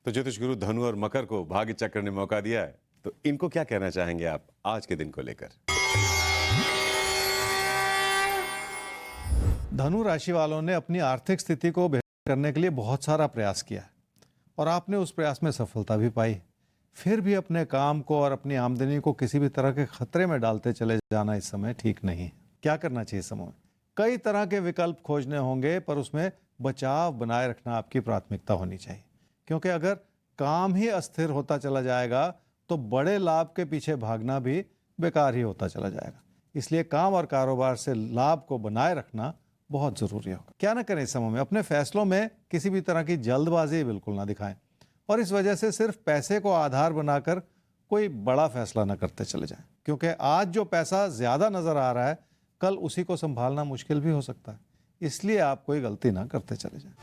तो ज्योतिष गुरु धनु और मकर को भाग्य चक्र ने मौका दिया है, तो इनको क्या कहना चाहेंगे आप आज के दिन को लेकर? धनु राशि वालों ने अपनी आर्थिक स्थिति को बेहतर करने के लिए बहुत सारा प्रयास किया है और आपने उस प्रयास में सफलता भी पाई। फिर भी अपने काम को और अपनी आमदनी को किसी भी तरह के खतरे में डालते चले जाना इस समय ठीक नहीं है। क्या करना चाहिए इस समय में? कई तरह के विकल्प खोजने होंगे, पर उसमें बचाव बनाए रखना आपकी प्राथमिकता होनी चाहिए, क्योंकि अगर काम ही अस्थिर होता चला जाएगा तो बड़े लाभ के पीछे भागना भी बेकार ही होता चला जाएगा। इसलिए काम और कारोबार से लाभ को बनाए रखना बहुत ज़रूरी होगा। क्या ना करें इस समय में? अपने फैसलों में किसी भी तरह की जल्दबाजी बिल्कुल ना दिखाएं और इस वजह से सिर्फ पैसे को आधार बनाकर कोई बड़ा फैसला ना करते चले जाएं, क्योंकि आज जो पैसा ज़्यादा नज़र आ रहा है कल उसी को संभालना मुश्किल भी हो सकता है। इसलिए आप कोई गलती ना करते चले जाएं।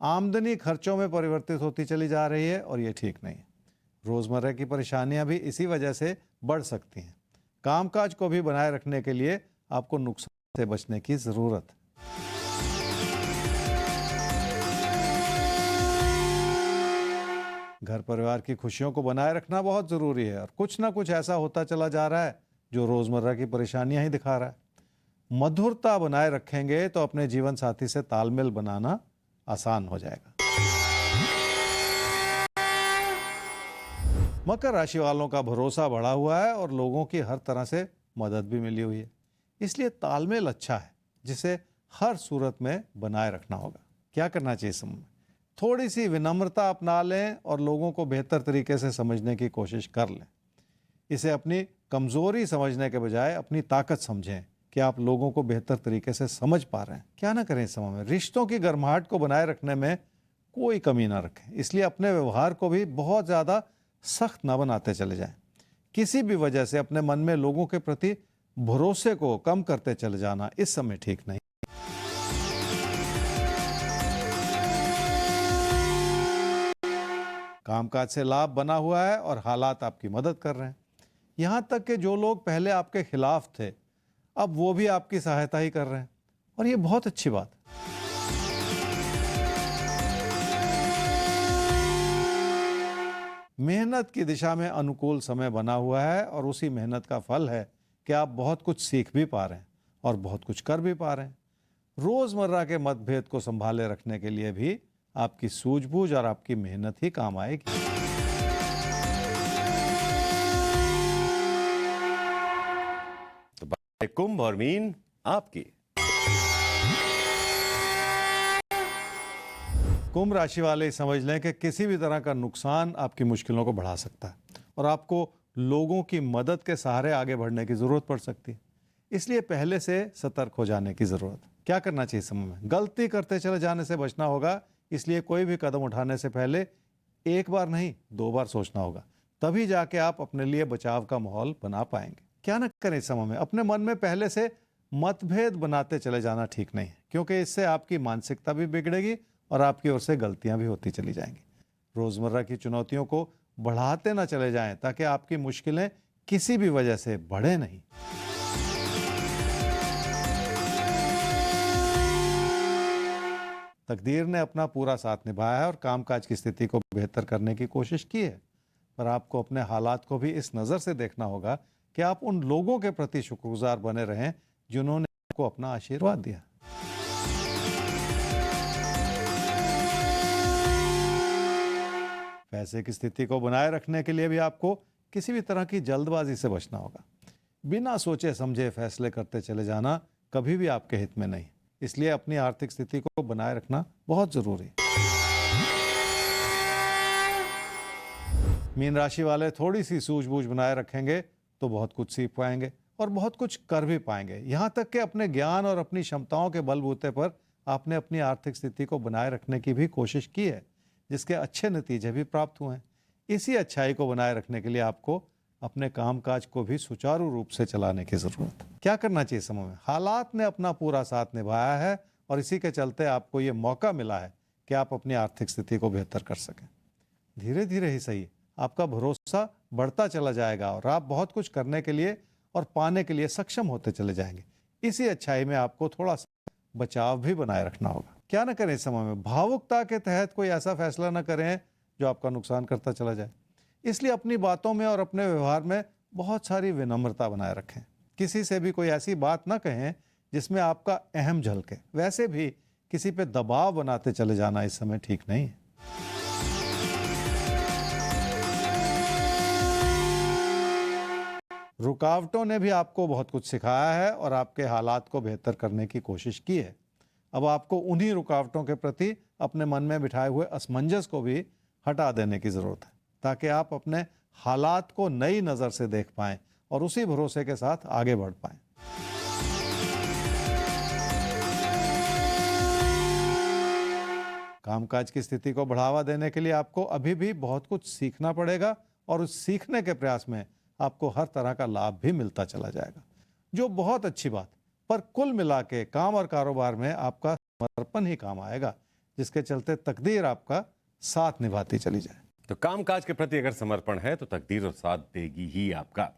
आमदनी खर्चों में परिवर्तित होती चली जा रही है और ये ठीक नहीं है। रोजमर्रा की परेशानियां भी इसी वजह से बढ़ सकती हैं। कामकाज को भी बनाए रखने के लिए आपको नुकसान से बचने की जरूरत है। घर परिवार की खुशियों को बनाए रखना बहुत जरूरी है और कुछ ना कुछ ऐसा होता चला जा रहा है जो रोजमर्रा की परेशानियां ही दिखा रहा है। मधुरता बनाए रखेंगे तो अपने जीवन साथी से तालमेल बनाना आसान हो जाएगा। मकर राशि वालों का भरोसा बढ़ा हुआ है और लोगों की हर तरह से मदद भी मिली हुई है, इसलिए तालमेल अच्छा है जिसे हर सूरत में बनाए रखना होगा। क्या करना चाहिए इस समय में? थोड़ी सी विनम्रता अपना लें और लोगों को बेहतर तरीके से समझने की कोशिश कर लें। इसे अपनी कमजोरी समझने के बजाय अपनी ताकत समझें कि आप लोगों को बेहतर तरीके से समझ पा रहे हैं। क्या ना करें इस समय में? रिश्तों की गर्माहट को बनाए रखने में कोई कमी ना रखें, इसलिए अपने व्यवहार को भी बहुत ज़्यादा सख्त ना बनाते चले जाएं। किसी भी वजह से अपने मन में लोगों के प्रति भरोसे को कम करते चले जाना इस समय ठीक नहीं। कामकाज से लाभ बना हुआ है और हालात आपकी मदद कर रहे हैं। यहां तक कि जो लोग पहले आपके खिलाफ थे अब वो भी आपकी सहायता ही कर रहे हैं और ये बहुत अच्छी बात है। मेहनत की दिशा में अनुकूल समय बना हुआ है और उसी मेहनत का फल है कि आप बहुत कुछ सीख भी पा रहे हैं और बहुत कुछ कर भी पा रहे हैं। रोजमर्रा के मतभेद को संभाले रखने के लिए भी आपकी सूझबूझ और आपकी मेहनत ही काम आएगी। तो बात कुंभ और मीन आपकी। कुंभ राशि वाले समझ लें कि किसी भी तरह का नुकसान आपकी मुश्किलों को बढ़ा सकता है और आपको लोगों की मदद के सहारे आगे बढ़ने की ज़रूरत पड़ सकती है। इसलिए पहले से सतर्क हो जाने की ज़रूरत है। क्या करना चाहिए समय में? गलती करते चले जाने से बचना होगा, इसलिए कोई भी कदम उठाने से पहले एक बार नहीं 2 बार सोचना होगा, तभी जाके आप अपने लिए बचाव का माहौल बना पाएंगे। क्या ना करें इस समय में? अपने मन में पहले से मतभेद बनाते चले जाना ठीक नहीं है, क्योंकि इससे आपकी मानसिकता भी बिगड़ेगी और आपकी ओर से गलतियां भी होती चली जाएंगी। रोजमर्रा की चुनौतियों को बढ़ाते ना चले जाएं ताकि आपकी मुश्किलें किसी भी वजह से बढ़े नहीं। तकदीर ने अपना पूरा साथ निभाया है और कामकाज की स्थिति को बेहतर करने की कोशिश की है, पर आपको अपने हालात को भी इस नज़र से देखना होगा कि आप उन लोगों के प्रति शुक्रगुजार बने रहें जिन्होंने आपको अपना आशीर्वाद दिया। पैसे की स्थिति को बनाए रखने के लिए भी आपको किसी भी तरह की जल्दबाजी से बचना होगा। बिना सोचे समझे फैसले करते चले जाना कभी भी आपके हित में नहीं, इसलिए अपनी आर्थिक स्थिति को बनाए रखना बहुत जरूरी है। मीन राशि वाले थोड़ी सी सूझबूझ बनाए रखेंगे तो बहुत कुछ सीख पाएंगे और बहुत कुछ कर भी पाएंगे। यहाँ तक कि अपने ज्ञान और अपनी क्षमताओं के बलबूते पर आपने अपनी आर्थिक स्थिति को बनाए रखने की भी कोशिश की है, जिसके अच्छे नतीजे भी प्राप्त हुए हैं। इसी अच्छाई को बनाए रखने के लिए आपको अपने कामकाज को भी सुचारू रूप से चलाने की जरूरत है। क्या करना चाहिए समय में? हालात ने अपना पूरा साथ निभाया है और इसी के चलते आपको ये मौका मिला है कि आप अपनी आर्थिक स्थिति को बेहतर कर सकें। धीरे धीरे ही सही आपका भरोसा बढ़ता चला जाएगा और आप बहुत कुछ करने के लिए और पाने के लिए सक्षम होते चले जाएंगे। इसी अच्छाई में आपको थोड़ा सा बचाव भी बनाए रखना होगा। क्या न करें इस समय में? भावुकता के तहत कोई ऐसा फैसला न करें जो आपका नुकसान करता चला जाए। इसलिए अपनी बातों में और अपने व्यवहार में बहुत सारी विनम्रता बनाए रखें। किसी से भी कोई ऐसी बात ना कहें जिसमें आपका अहम झलके। वैसे भी किसी पे दबाव बनाते चले जाना इस समय ठीक नहीं है। रुकावटों ने भी आपको बहुत कुछ सिखाया है और आपके हालात को बेहतर करने की कोशिश की है। अब आपको उन्हीं रुकावटों के प्रति अपने मन में बिठाए हुए असमंजस को भी हटा देने की जरूरत है, ताकि आप अपने हालात को नई नज़र से देख पाएं और उसी भरोसे के साथ आगे बढ़ पाएं। कामकाज की स्थिति को बढ़ावा देने के लिए आपको अभी भी बहुत कुछ सीखना पड़ेगा और उस सीखने के प्रयास में आपको हर तरह का लाभ भी मिलता चला जाएगा, जो बहुत अच्छी बात। पर कुल मिला के काम और कारोबार में आपका समर्पण ही काम आएगा, जिसके चलते तकदीर आपका साथ निभाती चली जाए। तो कामकाज के प्रति अगर समर्पण है तो तकदीर और साथ देगी ही आपका।